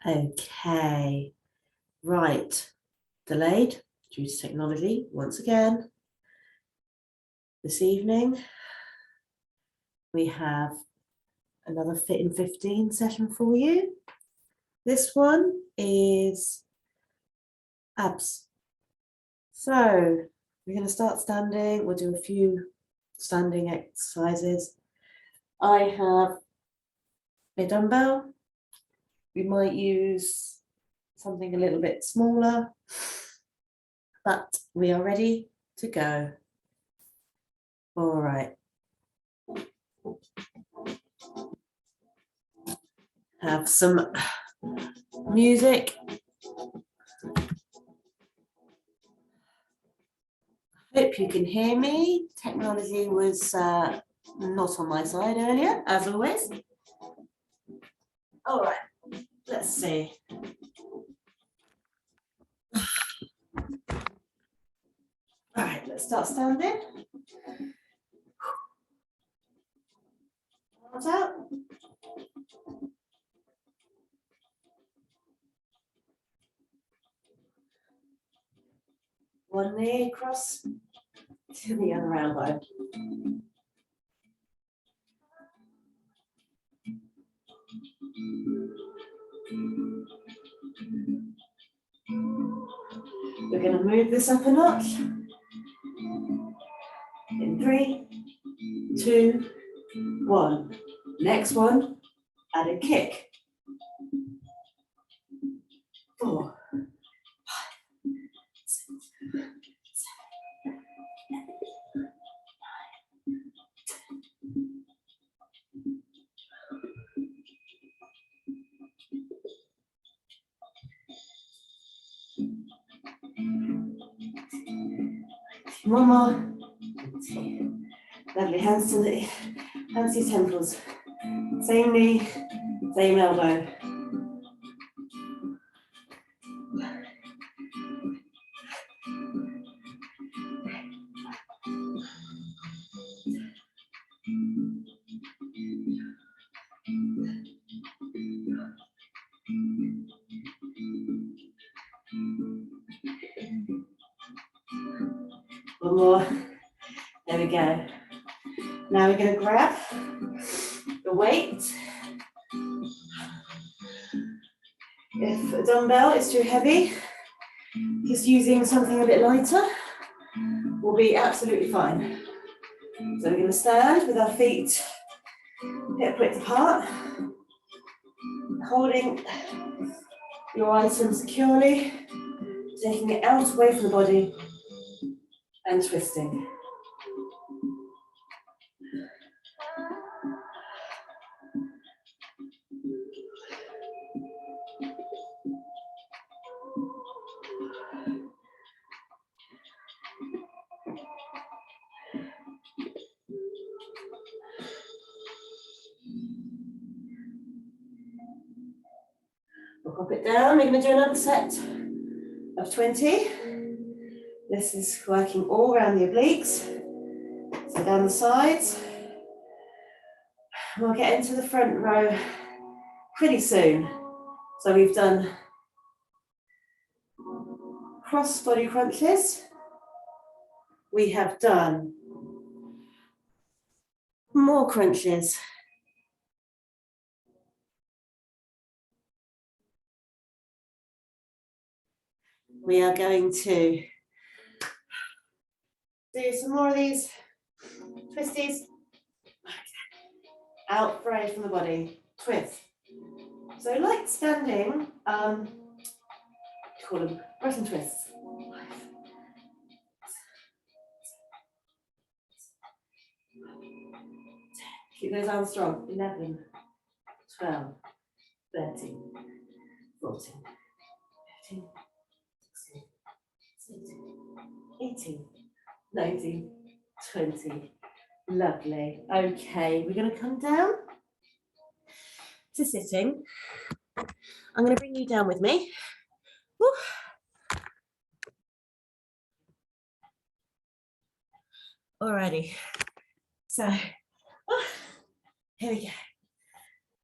Okay, right. Delayed due to technology once again. This evening, we have another Fit in 15 session for you. This one is abs. So we're going to start standing. We'll do a few standing exercises. I have a dumbbell. We might use something a little bit smaller, but we are ready to go. All right. Have some music. Hope you can hear me. Technology was not on my side earlier, as always. All right, let's see. All right, let's start standing. Arms out. One knee across to the other elbow. We're going to move this up a notch. In 3, 2, 1. Next one, add a kick. 4, 5, 6, 7, 8, 9, 10. One more. Lovely. Hands to your temples. Same knee, same elbow. One more. There we go. Now we're going to grab the weight. If a dumbbell is too heavy, just using something a bit lighter will be absolutely fine. So we're going to stand with our feet hip width apart, holding your item securely, taking it out away from the body and twisting. We'll pop it down. We're going to do another set of 20. This is working all around the obliques. So down the sides. We'll get into the front row pretty soon. So we've done cross body crunches. We have done more crunches. We are going to do some more of these twisties. Out, fray from the body, twist. So like standing, call them Russian twists. 5, 10. Keep those arms strong. 11, 12, 13, 14, 15, 16, 17, 18, 19, 20. Lovely. Okay, we're going to come down to sitting. I'm going to bring you down with me. Woo. Alrighty. So, here we go.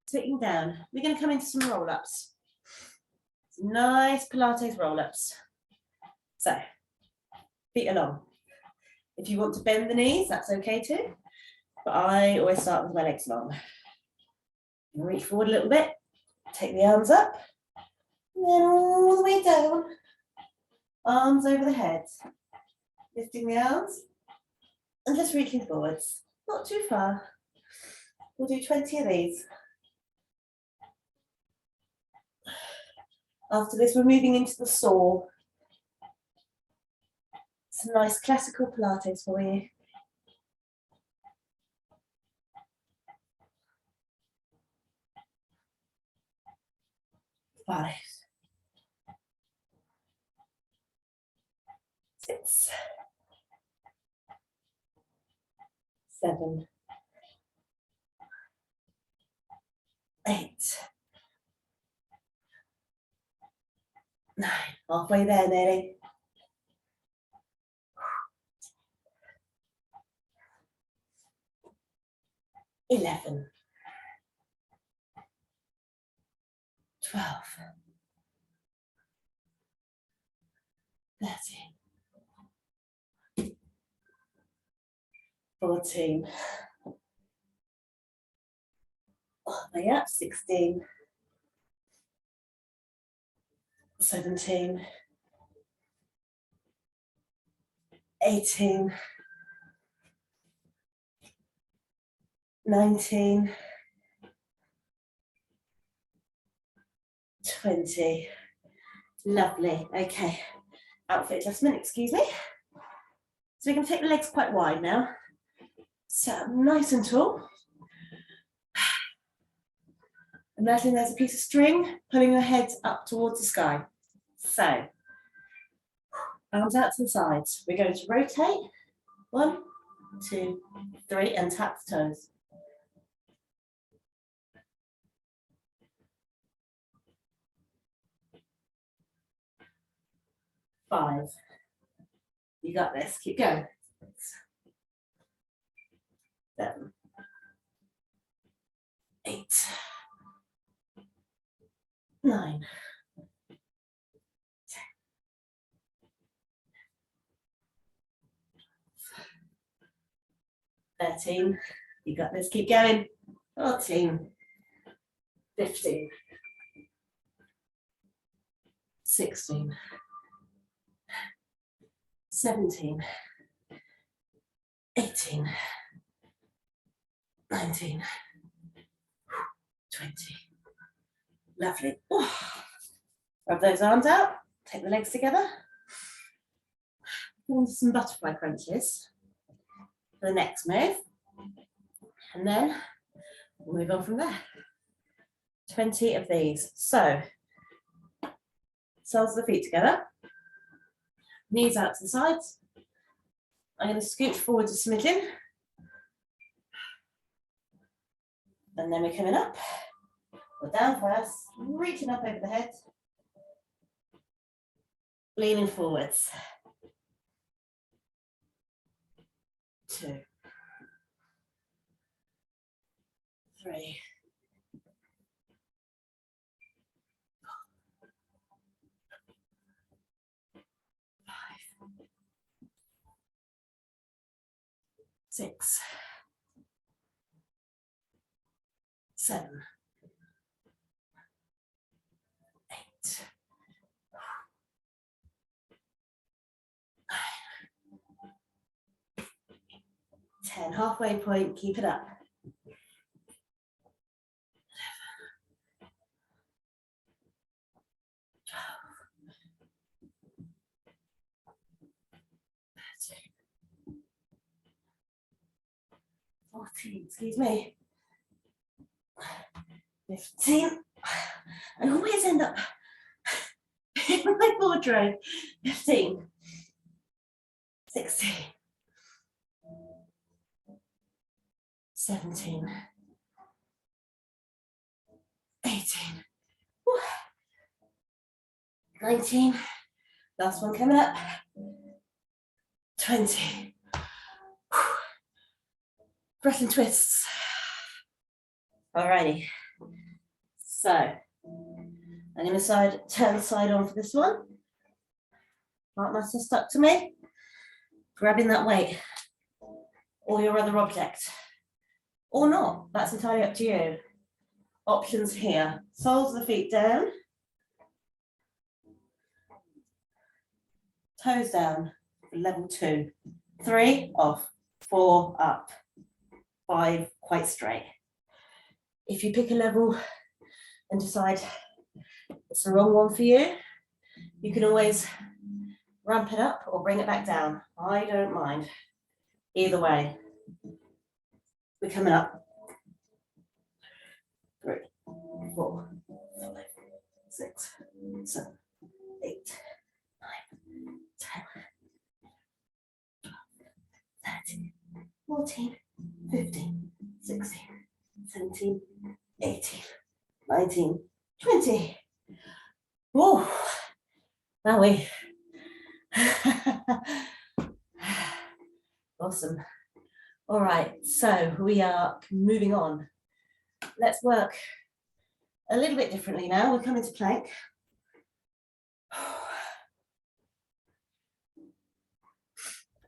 Sitting down. We're going to come into some roll-ups. nice Pilates roll-ups. So, feet along. If you want to bend the knees, that's okay too. But I always start with my legs long. Reach forward a little bit, take the arms up, and then all the way down. Arms over the head. Lifting the arms and just reaching forwards. Not too far. We'll do 20 of these. After this, we're moving into the saw. Some nice classical Pilates for you. 5, 6, 7, 8, 9. Halfway there, nearly. 11, 12, 13, 14. Oh, yeah, 16, 17, 18, 19, 20. Lovely. Okay. Outfit adjustment, excuse me. So we're going to take the legs quite wide now. Sit up nice and tall. Imagine there's a piece of string pulling your head up towards the sky. So, arms out to the sides. We're going to rotate. 1, 2, 3, and tap the toes. 5. You got this. Keep going. 7, 8, 9, 10, 13. You got this. Keep going. 14, 15, 16, 17, 18, 19, 20. Lovely. Rub those arms out. Take the legs together. Go into some butterfly crunches for the next move. And then we'll move on from there. 20 of these. So, soles of the feet together. Knees out to the sides. I'm going to scooch forward a smidgen. And then we're coming up. Or down first, reaching up over the head. Leaning forwards. 2, 3, 5, 6, 7, 8, 9, 10. Halfway point, keep it up. 14, excuse me. 15. I always end up in my wardrobe. 15, 16, 17, 18, 19. Last one coming up. 20. Breath and twists. Alrighty. So, I'm going to turn the side on for this one. Heart muscle stuck to me. Grabbing that weight or your other object. Or not, that's entirely up to you. Options here. Soles of the feet down. Toes down, level 2. 3, off. 4, up. 5, quite straight. If you pick a level and decide it's the wrong one for you, you can always ramp it up or bring it back down. I don't mind. Either way. We're coming up. 3, 4, 5, 6, 7, 8, 9, 10, 12, 13, 14, 15, 16, 17, 18, 19, 20. Oh, now we. Awesome. All right, so we are moving on. Let's work a little bit differently now. We're coming to plank.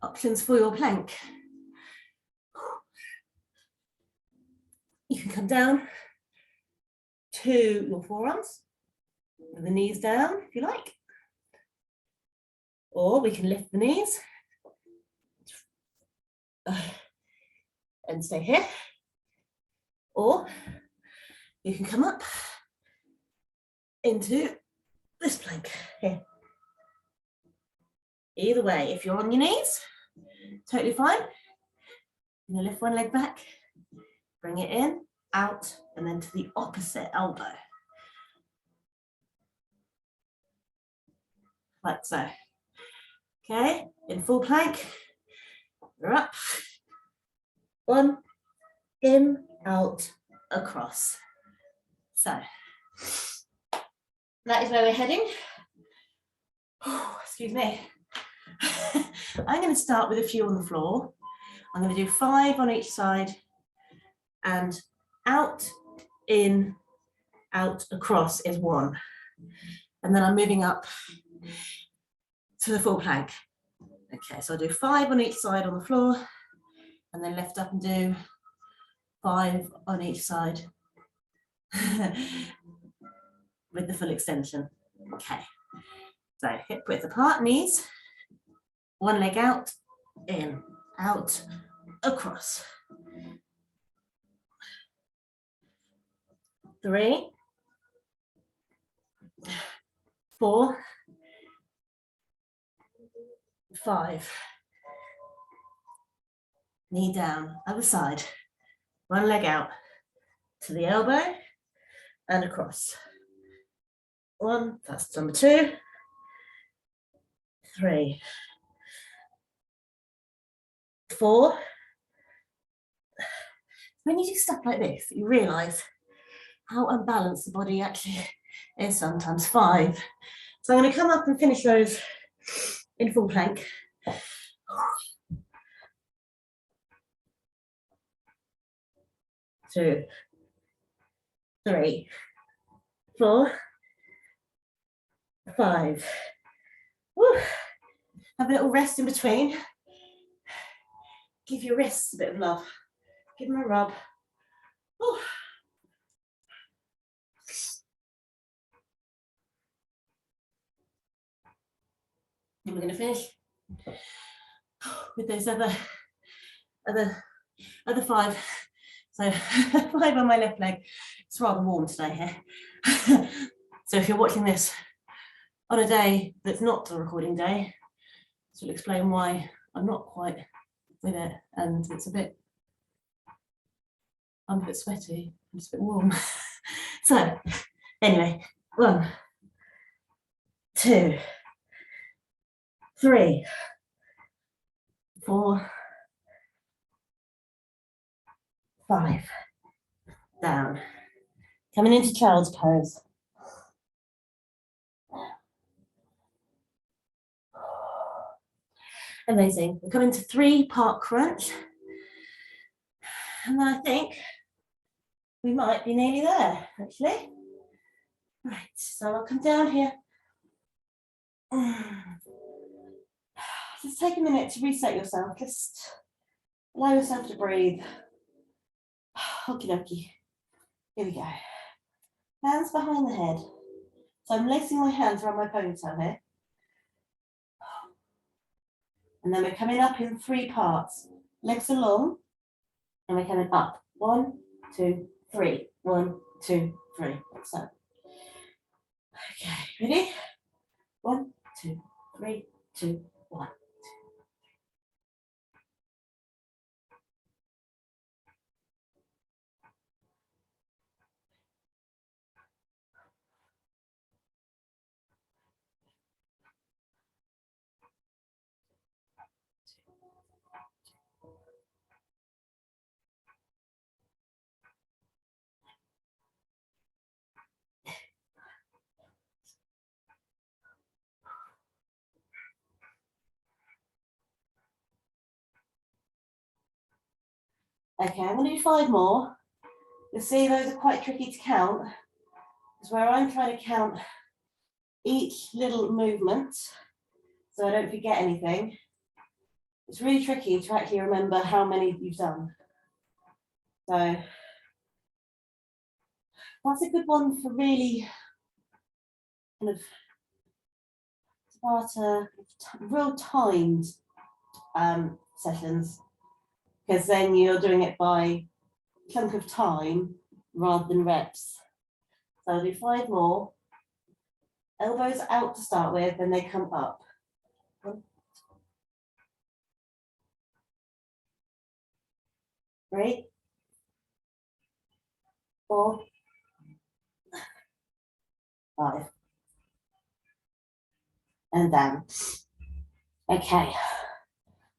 Options for your plank. You can come down to your forearms with the knees down if you like. Or we can lift the knees and stay here. Or you can come up into this plank here. Either way, if you're on your knees, totally fine. You're gonna lift one leg back, bring it in, out, and then to the opposite elbow. Like so. Okay, in full plank, we're up. 1, in, out, across. So, that is where we're heading. Oh, excuse me. I'm going to start with a few on the floor. I'm going to do 5 on each side and out, in, out, across is 1. And then I'm moving up to the full plank. Okay, so I'll do 5 on each side on the floor and then lift up and do 5 on each side with the full extension. Okay, so hip width apart, knees, 1 leg out, in, out, across. 3, 4, 5. Knee down, other side. 1 leg out to the elbow and across. 1, that's number 2. 3, 4. When you do stuff like this, you realise how unbalanced the body actually is sometimes. 5. So I'm going to come up and finish those in full plank. 2, 3, 4, 5. Woo. Have a little rest in between. Give your wrists a bit of love. Give them a rub. Woo. And we're going to finish with those other 5. So 5 on my left leg. It's rather warm today here. So if you're watching this on a day that's not the recording day, this will explain why I'm not quite with it and I'm a bit sweaty, I'm just a bit warm. So anyway, 1, 2, 3, 4, 5. Down. Coming into child's pose. Amazing. We're coming to 3-part crunch. And then I think we might be nearly there, actually. Right, so I'll come down here. Just take a minute to reset yourself. Just allow yourself to breathe. Okie dokie. Here we go. Hands behind the head. So I'm lacing my hands around my ponytail here. And then we're coming up in 3 parts. Legs are long, and we're coming up. 1, 2, 3. 1, 2, 3. So, okay, ready? 1, 2, 3, 2, 1. Okay, I'm going to do 5 more. You'll see those are quite tricky to count, because where I'm trying to count each little movement so I don't forget anything, it's really tricky to actually remember how many you've done. So that's a good one for really kind of real timed sessions, because then you're doing it by chunk of time rather than reps. So I'll do 5 more. Elbows out to start with, then they come up. 1, 3, 4, 5. And down. Okay,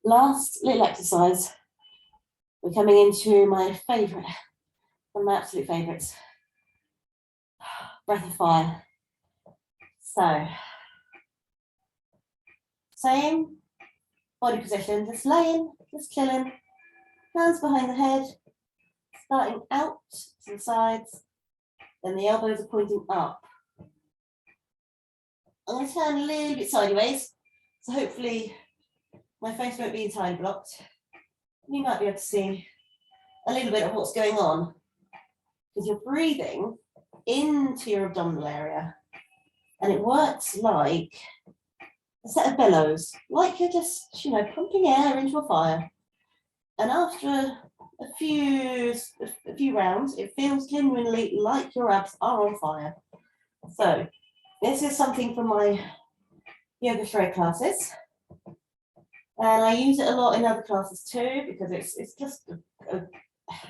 last little exercise. We're coming into my favorite, one of my absolute favorites, breath of fire. So, same body position, just laying, just chilling, hands behind the head, starting out to the sides, then the elbows are pointing up. I'm going to turn a little bit sideways, so hopefully my face won't be entirely blocked. You might be able to see a little bit of what's going on, because you're breathing into your abdominal area, and it works like a set of bellows, like you're just, pumping air into a fire. And after a few rounds, it feels genuinely like your abs are on fire. So this is something from my yoga shred classes, and I use it a lot in other classes too, because it's just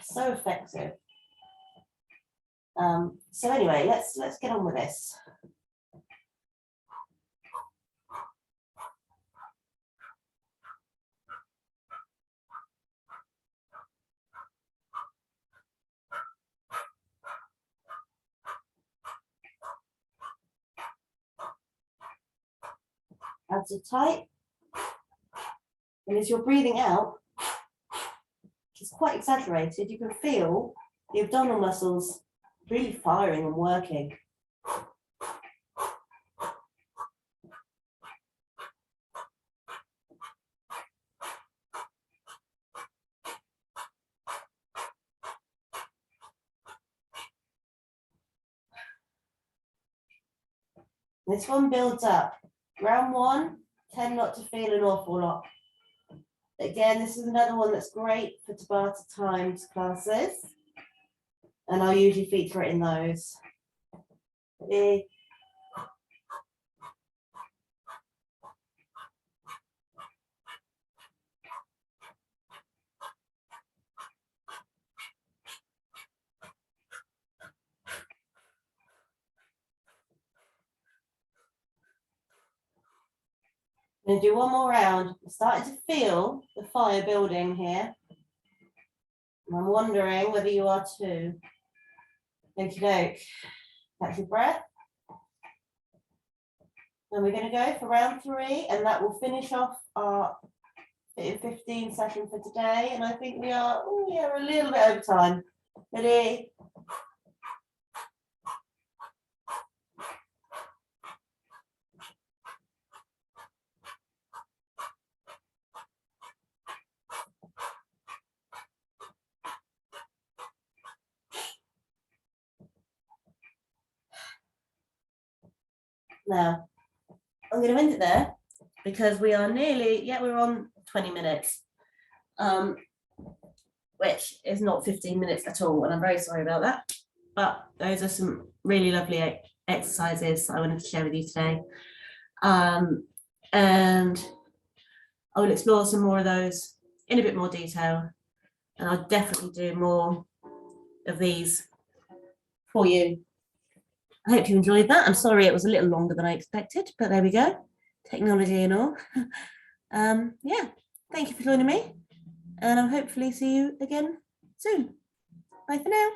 so effective. So anyway, let's get on with this. Abs are tight, and as you're breathing out, it's quite exaggerated. You can feel the abdominal muscles really firing and working. This one builds up. Round 1, tend not to feel an awful lot. Again, this is another one that's great for Tabata timed classes, and I'll usually feature it in those. Ready? I'm going to do one more round. I'm starting to feel the fire building here. And I'm wondering whether you are too. Okie doke. Catch your breath. And we're going to go for round 3, and that will finish off our 15 session for today. And I think we are a little bit over time. Ready? Now, I'm going to end it there because we are nearly, we're on 20 minutes, which is not 15 minutes at all. And I'm very sorry about that. But those are some really lovely exercises I wanted to share with you today. And I will explore some more of those in a bit more detail. And I'll definitely do more of these for you. I hope you enjoyed that. I'm sorry it was a little longer than I expected, but there we go. Technology and all. Yeah, thank you for joining me. And I'll hopefully see you again soon. Bye for now.